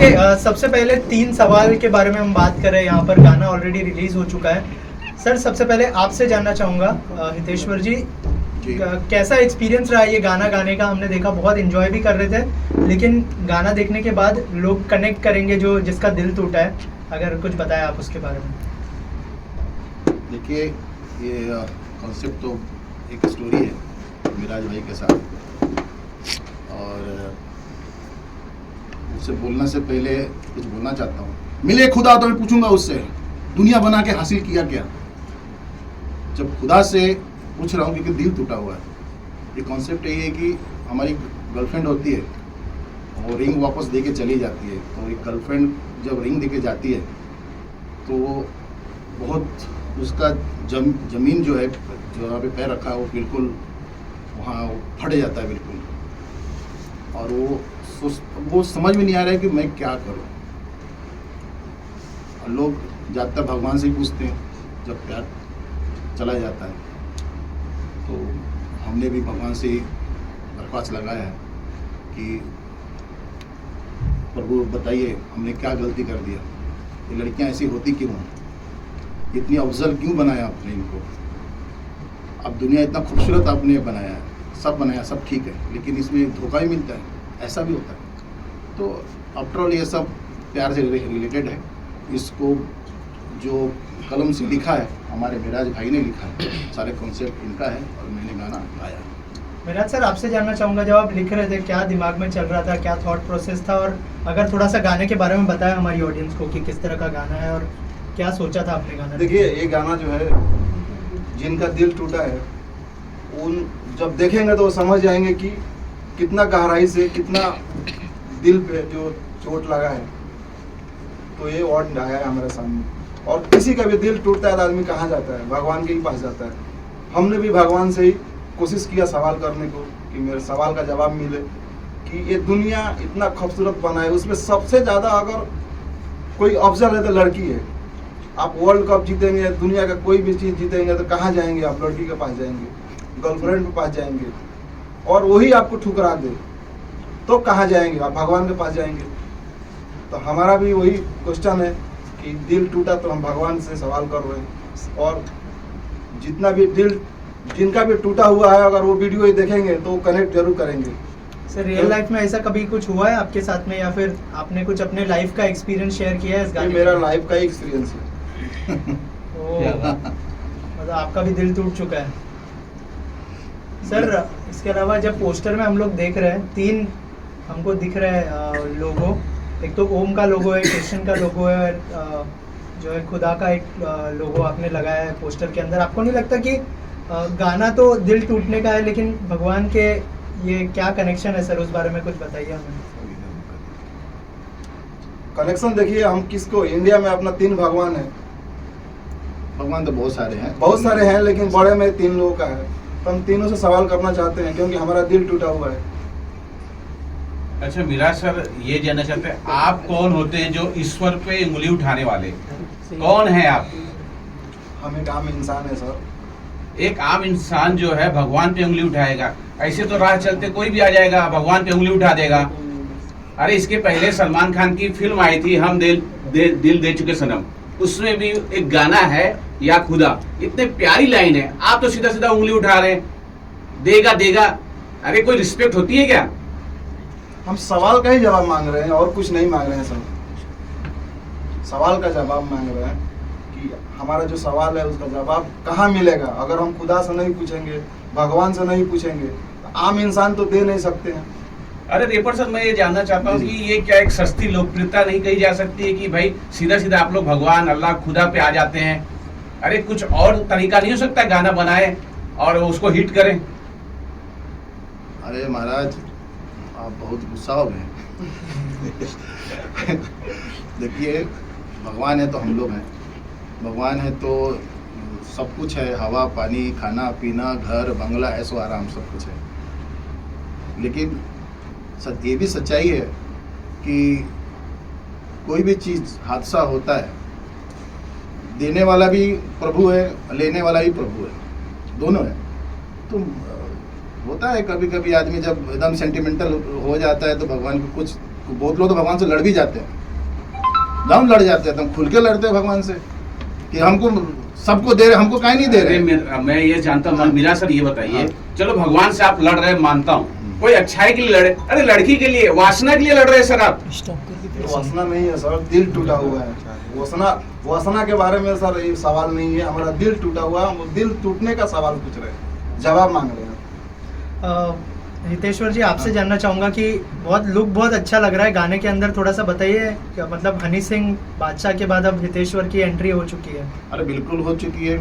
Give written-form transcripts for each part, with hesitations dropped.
देखिए सबसे पहले 3 सवाल के बारे में हम बात कर रहे हैं। यहाँ पर गाना ऑलरेडी रिलीज हो चुका है। सर सबसे पहले आपसे जानना चाहूँगा हितेश्वर जी, कैसा एक्सपीरियंस रहा ये गाना गाने का? हमने देखा बहुत एंजॉय भी कर रहे थे, लेकिन गाना देखने के बाद लोग कनेक्ट करेंगे जो जिसका दिल टूटा है। अगर कुछ बताएं आप उसके बारे में। देखिए, ये कॉन्सेप्ट तो एक स्टोरी है मिराज भाई के साथ, और उससे बोलने से पहले कुछ बोलना चाहता हूँ। मिले खुदा तो मैं पूछूंगा उससे, दुनिया बना के हासिल किया क्या? जब खुदा से पूछ रहा हूँ क्योंकि दिल टूटा हुआ है। ये कॉन्सेप्ट यही है कि हमारी गर्लफ्रेंड होती है, वो रिंग वापस दे के चली जाती है। तो एक गर्लफ्रेंड जब रिंग दे के जाती है तो बहुत उसका ज़मीन जो है, जो वहाँ पे पैर रखा है, वो बिल्कुल वहाँ फट जाता है बिल्कुल, और वो समझ में नहीं आ रहा है कि मैं क्या करूँ। और लोग ज़्यादातर भगवान से ही पूछते हैं जब प्यार चला जाता है। तो हमने भी भगवान से ही दरख्वास्त लगाया है कि प्रभु बताइए हमने क्या गलती कर दिया, ये लड़कियां ऐसी होती क्यों हैं, इतनी अफजल क्यों बनाया आपने इनको? अब दुनिया इतना खूबसूरत आपने बनाया है, सब बनाया, सब ठीक है, लेकिन इसमें धोखा ही मिलता है, ऐसा भी होता है। तो आफ्टर ऑल ये सब प्यार से रिलेटेड है। इसको जो कलम से लिखा है हमारे मिराज भाई ने लिखा है, सारे कॉन्सेप्ट इनका है और मैंने गाना गाया। मिराज सर आपसे जानना चाहूँगा, जब आप लिख रहे थे क्या दिमाग में चल रहा था, क्या थॉट प्रोसेस था? और अगर थोड़ा सा गाने के बारे में बताया हमारी ऑडियंस को कि किस तरह का गाना है और क्या सोचा था आपने गाना? देखिए, ये गाना जो है, जिनका दिल टूटा है उन जब देखेंगे तो वो समझ जाएंगे कि कितना गहराई से, कितना दिल पे जो चोट लगा है। तो ये वर्ड आया है हमारे सामने। और किसी का भी दिल टूटता है तो आदमी कहाँ जाता है? भगवान के ही पास जाता है। हमने भी भगवान से ही कोशिश किया सवाल करने को कि मेरे सवाल का जवाब मिले कि ये दुनिया इतना खूबसूरत बना है, उसमें सबसे ज़्यादा अगर कोई अफजल है तो लड़की है। आप वर्ल्ड कप जीतेंगे, दुनिया का कोई भी चीज़ जीतेंगे तो कहाँ जाएंगे? आप लड़की के पास जाएंगे, गर्लफ्रेंड के पास जाएंगे, और वही आपको ठुकरा दे तो कहाँ जाएंगे? आप भगवान के पास जाएंगे। तो हमारा भी वही क्वेश्चन है कि दिल टूटा तो हम भगवान से सवाल कर रहे हैं। और जितना भी दिल जिनका भी टूटा हुआ है, अगर वो वीडियो ही देखेंगे तो वो कनेक्ट जरूर करेंगे। सर रियल लाइफ में ऐसा कभी कुछ हुआ है आपके साथ में, या फिर आपने कुछ अपने लाइफ का एक्सपीरियंस शेयर किया है इस गाने में? मेरा लाइफ का ही एक्सपीरियंस है। मतलब आपका भी दिल टूट चुका है। सर इसके अलावा जब पोस्टर में हम लोग देख रहे हैं, 3 हमको दिख रहे हैं लोगो। एक तो ओम का लोगो है, कृष्ण का लोगो है, जो है खुदा का एक लोगो आपने लगाया है पोस्टर के अंदर। आपको नहीं लगता कि गाना तो दिल टूटने का है, लेकिन भगवान के ये क्या कनेक्शन है सर? उस बारे में कुछ बताइए हमें। कनेक्शन देखिए, हम किसको, इंडिया में अपना 3 भगवान है। भगवान तो बहुत सारे हैं, लेकिन बड़े में 3 लोगों का है। तो हम तीनों से सवाल करना चाहते हैं क्योंकि हमारा दिल टूटा हुआ है। अच्छा मिराज सर, ये जानना चाहते हैं आप कौन होते हैं जो ईश्वर पे उंगली उठाने वाले? कौन है आप? हम एक आम इंसान है सर। एक आम इंसान जो है भगवान पे उंगली उठाएगा? ऐसे तो राह चलते कोई भी आ जाएगा भगवान पे उंगली उठा देगा। अरे इसके पहले सलमान खान की फिल्म आई थी हम दिल दे चुके सनम, उसमें भी एक गाना है या खुदा, इतने प्यारी लाइन है, आप तो सीधा सीधा उंगली उठा रहे हैं, देगा देगा। अरे कोई रिस्पेक्ट होती है क्या? हम सवाल का ही जवाब मांग रहे हैं और कुछ नहीं मांग रहे हैं सर। सवाल का जवाब मांग रहे हैं कि हमारा जो सवाल है उसका जवाब कहाँ मिलेगा? अगर हम खुदा से नहीं पूछेंगे, भगवान से नहीं पूछेंगे, तो आम इंसान तो दे नहीं सकते हैं। अरे रेपर सर, मैं ये जानना चाहता हूँ कि ये क्या एक सस्ती लोकप्रियता नहीं कही जा सकती है कि भाई सीधा सीधा आप लोग भगवान अल्लाह खुदा पे आ जाते हैं? अरे कुछ और तरीका नहीं हो सकता गाना बनाए और उसको हिट करें? अरे महाराज, आप बहुत गुस्सा हो गए। देखिए, भगवान है तो हम लोग हैं, भगवान है तो सब कुछ है, हवा पानी खाना पीना घर बंगला ऐशो आराम सब कुछ है। लेकिन ये भी सच्चाई है कि कोई भी चीज़ हादसा होता है, देने वाला भी प्रभु है, लेने वाला भी प्रभु है, दोनों है। तो होता है कभी कभी आदमी जब एकदम सेंटिमेंटल हो जाता है तो भगवान को कुछ बहुत लोग तो भगवान से लड़ भी जाते हैं, हम लड़ जाते हैं, तो हम खुल के लड़ते हैं भगवान से कि हमको सबको दे रहे, हमको काहे नहीं दे अरे रहे। मैं ये जानता हूँ, मीरा सर ये बताइए, हाँ। चलो भगवान से आप लड़ रहे हैं, मानता हूँ, कोई अच्छाई के लिए लड़े, अरे लड़की के लिए, वासना के लिए लड़ रहे हैं सर आप। ये वासना नहीं है सर, दिल टूटा हुआ है। वासना के बारे में सर ये सवाल नहीं है, हमारा दिल टूटा हुआ, हम दिल टूटने का सवाल पूछ रहे हैं, जवाब मांग रहे हैं। हितेश्वर जी, आपसे जानना चाहूँगा कि लुक बहुत अच्छा लग रहा है गाने के अंदर, थोड़ा सा बताइए क्या मतलब हनी सिंह बादशाह के बाद अब हितेश्वर की एंट्री हो चुकी है। अरे बिल्कुल हो चुकी है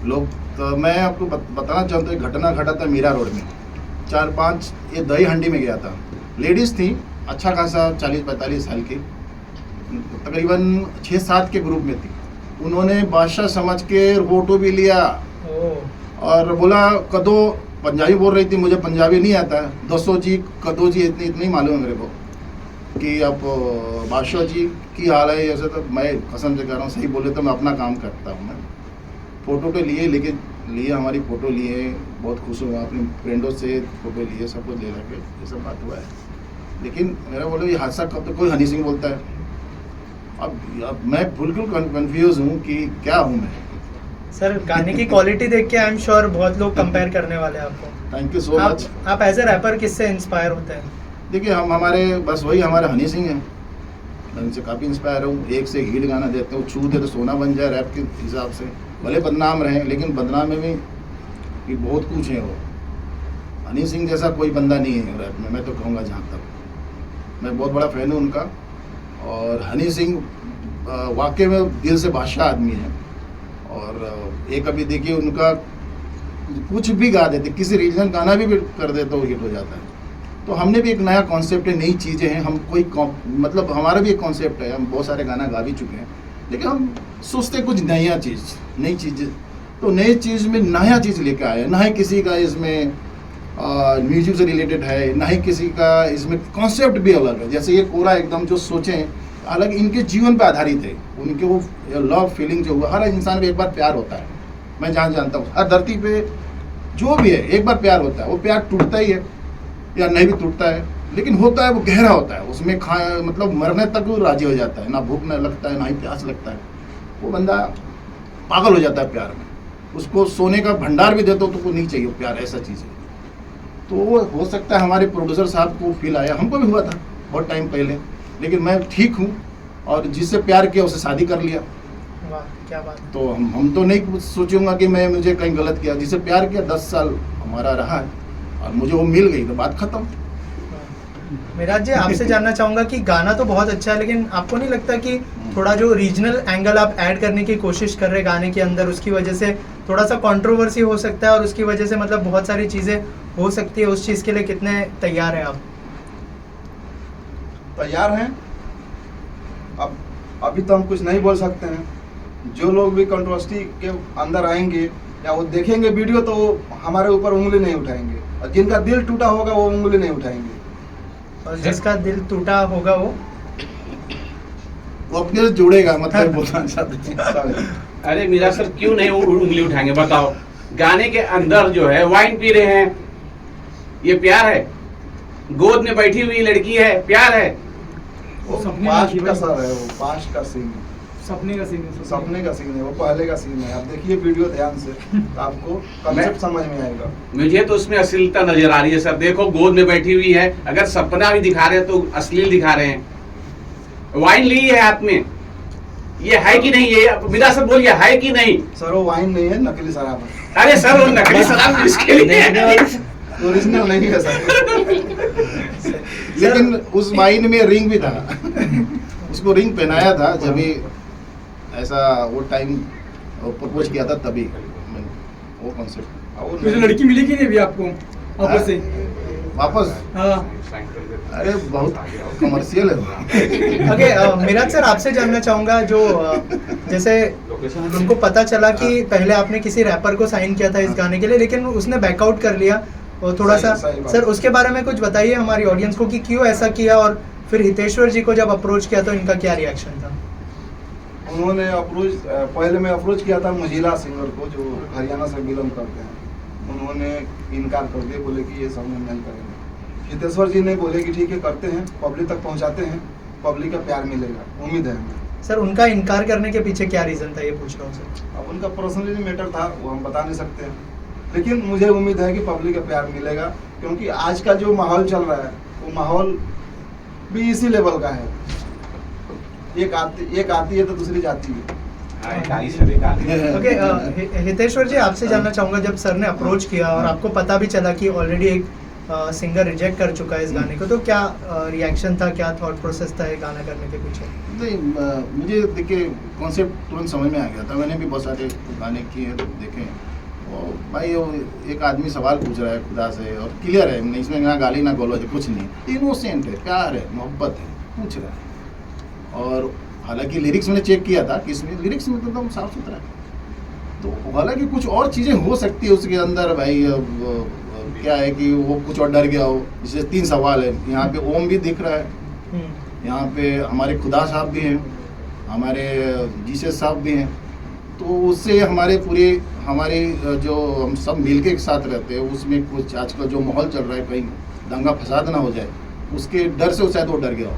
लोग। तो मैं आपको बताना चाहता हूँ, एक घटना घटा था मीरा रोड में, 4-5 ये दही हंडी में गया था, लेडीज़ थी अच्छा खासा 40-45 साल की, तकरीबन 6-7 के ग्रुप में थी। उन्होंने बादशाह समझ के फोटो भी लिया और बोला कदो, पंजाबी बोल रही थी, मुझे पंजाबी नहीं आता है, दसो जी कदो जी इतनी मालूम है मेरे को कि अब बादशाह जी की हाल है ऐसे। तो मैं कसम से कह रहा हूँ, सही बोले तो मैं अपना काम करता हूँ। मैं फ़ोटो तो लिए हमारी फ़ोटो लिए, बहुत खुश हुआ, अपनी फ्रेंडों से फ़ोटो लिए, सब कुछ ले रखे, ये सब बात हुआ है। लेकिन मेरा बोलो ये हादसा कब तक कोई हनी सिंह बोलता है। अब मैं बिल्कुल कन्फ्यूज़ हूँ कि क्या हूँ मैं। सर गाने की क्वालिटी देख के आई एम श्योर बहुत लोग कंपेयर करने वाले हैं आपको। Thank you so much. आप एज ए रैपर किससे इंस्पायर होते हैं? देखिए हमारे बस वही हमारे हनी सिंह हैं, मैं उनसे काफ़ी इंस्पायर हूँ। एक से हिट गाना देते हैं, वो छू दे तो सोना बन जाए रैप के हिसाब से। भले बदनाम रहे लेकिन बदनाम में भी बहुत कुछ है। वो हनी सिंह जैसा कोई बंदा नहीं है रैप में, मैं तो कहूँगा। जहाँ तक मैं बहुत बड़ा फ़ैन हूँ उनका। और हनी सिंह वाकई में दिल से बादशाह आदमी है। और एक अभी देखिए उनका कुछ भी गा देते, किसी रीजन गाना भी कर दे तो हिट हो जाता है। तो हमने भी एक नया कॉन्सेप्ट है, नई चीज़ें हैं। हम कोई मतलब हमारा भी एक कॉन्सेप्ट है, हम बहुत सारे गाना गा भी चुके हैं, लेकिन हम सोचते कुछ नया चीज़, नई चीज़। तो नई चीज़ में नया चीज़ लेकर आए, ना ही किसी का इसमें म्यूजिक से रिलेटेड है, ना ही किसी का इसमें कॉन्सेप्ट भी अलग है। जैसे ये पूरा एकदम जो सोचें अलग, इनके जीवन पे आधारित है। उनके वो लव फीलिंग जो हुआ, हर इंसान में एक बार प्यार होता है। मैं जानता हूँ हर धरती पे जो भी है एक बार प्यार होता है। वो प्यार टूटता ही है या नहीं भी टूटता है, लेकिन होता है, वो गहरा होता है। उसमें मतलब मरने तक वो राजी हो जाता है, ना भूख न लगता है, ना ही प्यास लगता है। वो बंदा पागल हो जाता है प्यार में। उसको सोने का भंडार भी दे दो तो वो नहीं चाहिए प्यार, ऐसा चीज़ है। तो वो हो सकता है हमारे प्रोड्यूसर साहब को फील आया, हमको भी हुआ था बहुत टाइम पहले, लेकिन मैं ठीक हूँ और जिससे प्यार किया उससे शादी कर लिया। वाह क्या बात है। तो हम तो नहीं सोचूंगा कि मुझे कहीं गलत किया। जिससे प्यार किया 10 साल हमारा रहा है और मुझे वो मिल गई तो बात खत्म। मिराज जी, आपसे जानना चाहूँगा कि गाना तो बहुत अच्छा है, लेकिन आपको नहीं लगता कि थोड़ा जो रीजनल एंगल आप ऐड करने की कोशिश कर रहे हैं गाने के अंदर, उसकी वजह से थोड़ा सा कंट्रोवर्सी हो सकता है और उसकी वजह से मतलब बहुत सारी चीज़ें हो सकती है। उस चीज़ के लिए कितने तैयार हैं आप? तैयार हैं। अब अभी तो हम कुछ नहीं बोल सकते हैं। जो लोग भी कंट्रोवर्सी के अंदर आएंगे या वो देखेंगे वीडियो तो वो हमारे ऊपर उंगली नहीं उठाएंगे, और जिनका दिल टूटा होगा वो उंगली नहीं उठाएंगे। और जिसका दिल टूटा होगा वो अपने से जुड़ेगा, मतलब बोलना चाहते हैं। अरे मीरा सर क्यों नहीं उंगली उठाएंगे बताओ? गाने के अंदर जो है वाइन पी रहे हैं, ये प्यार है? गोद में बैठी हुई लड़की है, प्यार है? वो पास्ट का सर है, वो पास्ट का सीन है, सपने का सीन है, सपने का सीन है, वो पहले का सीन है। आप देखिए वीडियो ध्यान से तो आपको कंसेप्ट समझ में आएगा। मुझे तो उसमें अश्लीलता नजर आ रही है सर। देखो गोद में बैठी हुई है, अगर सपना भी दिखा रहे हैं तो अश्लील दिखा रहे हैं। वाइन ली है हाथ में, ये है कि नहीं? ये मीरा सर बोलिए, है कि नहीं? सर वो वाइन नहीं है, नकली शराब है। अरे सर वो नकली शराब इसके लिए है। ओरिजिनल नहीं है सर। लेकिन उस वाइन में रिंग भी था। उसको रिंग पहनाया था जब भी ऐसा वो टाइम प्रपोज किया था, तभी वो कॉन्सेप्ट। तो लड़की मिली कि नहीं अभी आपको वापस से? वापस? हाँ। अरे बहुत कमर्शियल है। ओके मिराज सर, आपसे जानना चाहूँगा जो जैसे हमको पता चला कि पहले आपने किसी रैपर को साइन किया था इस गाने के लिए, लेकिन उसने बैकआउट कर लिया। और थोड़ा सा सर उसके बारे में कुछ बताइए हमारी ऑडियंस को कि क्यों ऐसा किया, और फिर हितेश्वर जी को जब अप्रोच किया तो इनका क्या रिएक्शन था? उन्होंने पहले मैं अप्रोच किया था मुजीला सिंगर को, जो हरियाणा से बिलोंग करते हैं। उन्होंने इनकार कर दिया, बोले कि ये सब हम नहीं करेंगे। हितेश्वर जी ने बोले कि ठीक है करते हैं, पब्लिक तक पहुंचाते हैं, पब्लिक का प्यार मिलेगा, उम्मीद है हमें। सर उनका इनकार करने के पीछे क्या रीजन था, ये पूछ रहा हूँ सर। अब उनका पर्सनली मैटर था, वो हम बता नहीं सकते हैं, लेकिन मुझे उम्मीद है कि पब्लिक का प्यार मिलेगा, क्योंकि आज का जो माहौल चल रहा है वो माहौल भी इसी लेवल का है। एक आती है तो दूसरी जाती है। हाँ, एक आई सब एक आती है। ओके, हितेश्वर जी आपसे जानना चाहूंगा, जब सर ने अप्रोच किया और आपको पता भी चला कि ऑलरेडी एक सिंगर रिजेक्ट कर चुका है इस गाने को, तो क्या रिएक्शन था, क्या थॉट प्रोसेस था ये गाना करने के पीछे? नहीं, मुझे देखिए कॉन्सेप्ट तुरंत समझ में आ गया था। मैंने भी बहुत सारे गाने किए हैं, देखे। और भाई वो एक आदमी सवाल पूछ रहा है खुदा से और क्लियर है, नहीं इसमें ना गाली ना गलौज है, कुछ नहीं, इनोसेंट है, प्यार है, मोहब्बत है, पूछ रहा है। और हालांकि लिरिक्स मैंने चेक किया था कि इसमें लिरिक्स में तो एकदम साफ सुथरा है, तो हालांकि कुछ और चीज़ें हो सकती है उसके अंदर। भाई क्या है कि वो कुछ और डर गया हो। जैसे 3 सवाल है, यहाँ पे ओम भी दिख रहा है, यहाँ पे हमारे खुदा साहब भी हैं, हमारे जीसस साहब भी हैं, तो उससे हमारे जो हम सब मिलके एक साथ रहते हैं, उसमें कुछ आजकल जो माहौल चल रहा है, कहीं दंगा फसाद ना हो जाए, उसके डर से शायद वो डर गया हो।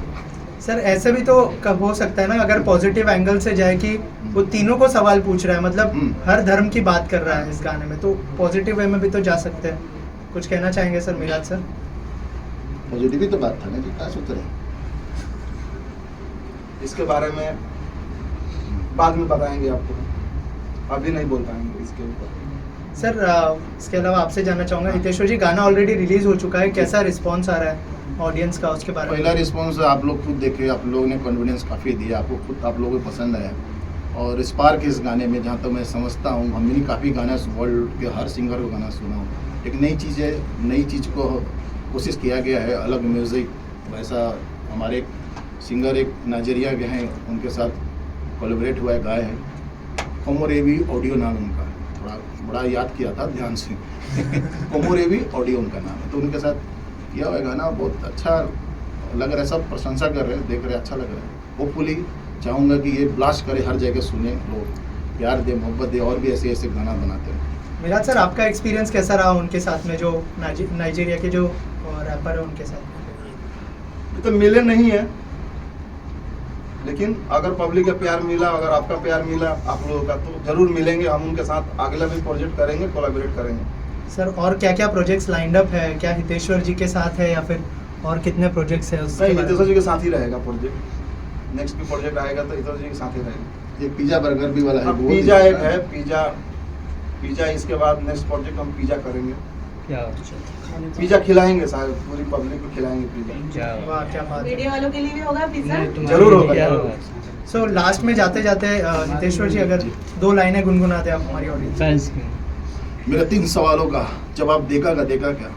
सर ऐसे भी तो हो सकता है ना, अगर पॉजिटिव एंगल से जाए कि वो तीनों को सवाल पूछ रहा है, मतलब हर धर्म की बात कर रहा है इस गाने में, तो पॉजिटिव वे में भी तो जा सकते हैं। कुछ कहना चाहेंगे सर मिराज सर? पॉजिटिव ही तो बात था ना जी, क्या सोच रहे हैं? इसके बारे में बाद में बताएंगे आपको, अभी नहीं बोल पाएंगे इसके ऊपर। सर इसके अलावा आपसे जानना चाहूँगा, हितेश्वर जी गाना ऑलरेडी रिलीज हो चुका है, कैसा रिस्पॉन्स आ रहा है ऑडियंस का, उसके बारे में? पहला रिस्पॉन्स आप लोग खुद देखे, आप लोगों ने कॉन्फिडेंस काफ़ी दिया, आपको खुद आप लोगों को पसंद आया। और स्पार्क इस गाने में, जहाँ तक मैं समझता हूँ, हमने काफ़ी गाना वर्ल्ड के हर सिंगर को गाना सुना हूँ, एक नई चीज़ है, नई चीज़ को कोशिश किया गया है, अलग म्यूज़िक। वैसा हमारे सिंगर एक नाइजीरिया के हैं, उनके साथ कोलैबोरेट हुआ है, गाए हैं। कोमोरेवी ऑडियो नाम उनका, बड़ा याद किया था ध्यान से कोमोरेवी ऑडियो उनका नाम है, तो उनके साथ किया हुआ गाना बहुत अच्छा लग रहा है, सब प्रशंसा कर रहे हैं, देख रहे हैं, अच्छा लग रहा है। होपफुली चाहूँगा कि ये ब्लास्ट करे, हर जगह सुने लोग, प्यार दे, मोहब्बत दे, और भी ऐसे ऐसे गाना बनाते हैं। मिराज सर आपका एक्सपीरियंस कैसा रहा उनके साथ में, जो नाइजीरिया के जो रैपर है उनके साथ? तो मिले नहीं है, लेकिन अगर पब्लिक का प्यार मिला, अगर आपका प्यार मिला आप लोगों का, तो जरूर मिलेंगे। हम उनके साथ अगला भी प्रोजेक्ट करेंगे, कोलैबोरेट करेंगे। सर और क्या क्या प्रोजेक्ट्स लाइंड अप है, क्या हितेश्वर जी के साथ है या फिर और कितने प्रोजेक्ट्स है? नहीं, हितेश्वर जी के साथ ही रहेगा प्रोजेक्ट। नेक्स्ट भी प्रोजेक्ट आएगा तो हितेश्वर जी के साथ ही रहेगा। एक पिज़्ज़ा बर्गर भी वाला है, वो पिज़्ज़ा भी एक है, पिज़्ज़ा इसके बाद नेक्स्ट प्रोजेक्ट हम पिज़्ज़ा करेंगे, पिज़्ज़ा खिलाएंगे, शायद पूरी पब्लिक को खिलाएंगे पिज़्ज़ा। वाह क्या बात है। मीडिया वालों के लिए भी होगा पिज्जा? जरूर होगा। सो लास्ट में जाते जाते हितेश्वर जी अगर 2 लाइनें गुनगुनाते आप हमारी ऑडियंस? मेरे 3 सवालों का जवाब देगा क्या?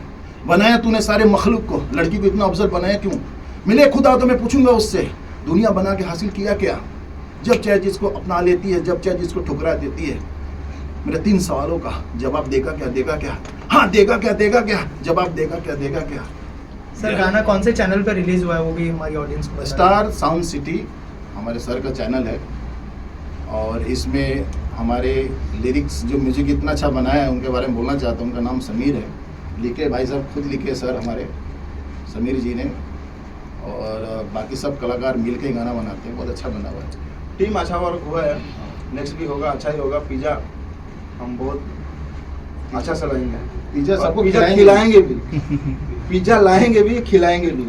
बनाया तूने सारे मखलूक को, लड़की को इतना अफजल बनाया क्यों? मिले खुदा तो मैं पूछूंगा उससे, दुनिया बना के हासिल किया क्या? जब चाहे जिसको अपना लेती है, जब चाहे जिसको ठुकरा देती है। मेरे 3 सवालों का जवाब देगा क्या? हाँ देगा क्या? जवाब देगा क्या? सर गाना कौन से चैनल पर रिलीज हुआ है वो भी हमारी ऑडियंस को बताएं। स्टार साउंड सिटी हमारे सर का चैनल है, और इसमें हमारे लिरिक्स जो म्यूजिक इतना अच्छा बनाया है उनके बारे में बोलना चाहता हूँ। उनका नाम समीर है, लिखे भाई साहब खुद लिखे सर हमारे समीर जी ने, और बाकी सब कलाकार मिल के गाना बनाते हैं, बहुत अच्छा बना हुआ है। टीम अच्छा वर्क हुआ है, नेक्स्ट भी होगा, अच्छा ही होगा। पिज़्ज़ा हम बहुत अच्छा से लाएंगे, पिज़्ज़ा सबको पिज़्ज़ा खिलाएंगे भी, पिज़्ज़ा लाएंगे भी, खिलाएंगे भी।